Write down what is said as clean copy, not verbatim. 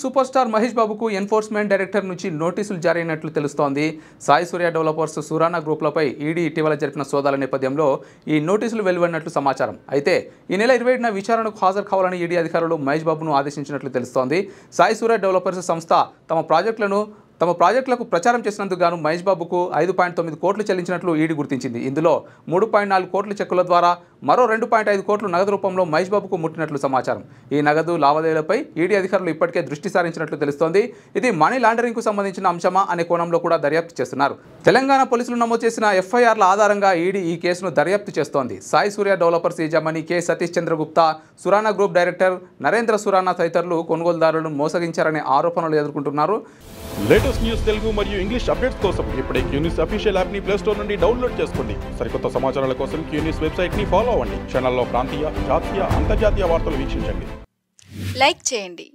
Super star Mahesh బాబుకు enforcement director నుంచి నోటీసులు జారీ అయినట్లు తెలుస్తోంది. సాయి సూర్య డెవలపర్స్ సురానా గ్రూప్లపై ఈడీ ఇటీవల జరిపిన సోదాల నేపథ్యంలో ఈ నోటీసులు వెలువడినట్లు సమాచారం. అయితే ఈ నెల 27న విచారణకు హాజరు కావాలని ఈడీ అధికారులు మహేష్ బాబును ఆదేశించినట్లు తెలుస్తోంది. సాయి సూర్య డెవలపర్స్ సంస్థ తమ ప్రాజెక్టులకు ప్రచారం చేసినందుకు గాను మహేష్ బాబుకు 5.9 కోట్లు చెల్లించినట్లు ఈడీ గుర్తించింది. ఇందులో 3.4 కోట్ల చెక్కుల ద్వారా మరో 2.5 కోట్లు నగదు రూపంలో మహేష్ బాబుకు ముట్టినట్లు సమాచారం. ఈ నగదు లావాదేవీలపై ఈడీ అధికారులు ఇప్పటికే దృష్టి సారించినట్లు తెలుస్తోంది. ఇది మనీ లాండరింగ్కు సంబంధించిన అంశమా అనే కోణంలో కూడా దర్యాప్తు చేస్తున్నారు. తెలంగాణ పోలీసులు నమోదు చేసిన ఎఫ్ఐఆర్ల ఆధారంగా ఈడీ ఈ కేసును దర్యాప్తు చేస్తోంది. సాయి సూర్య డెవలపర్స్ యజమాని కె సతీష్ చంద్ర గుప్తా, సురానా గ్రూప్ డైరెక్టర్ నరేంద్ర సురానా తదితరులు కొనుగోలుదారులను మోసగించారనే ఆరోపణలు ఎదుర్కొంటున్నారు. లేటెస్ట్ న్యూస్ తెలుగు మరియు ఇంగ్లీష్ అప్డేట్స్ కోసం ఇప్పుడే క్యూన్యూస్ అఫీషియల్ యాప్ ని ప్లే స్టోర్ నుండి డౌన్లోడ్ చేసుకోండి. సరికొత్త సమాచారాల కోసం క్యూన్యూస్ వెబ్సైట్ ని ఫాలో అవ్వండి. ఛానల్లో ప్రాంతీయ, జాతీయ, అంతర్జాతీయ వార్తలు వీక్షించండి. లైక్ చేయండి.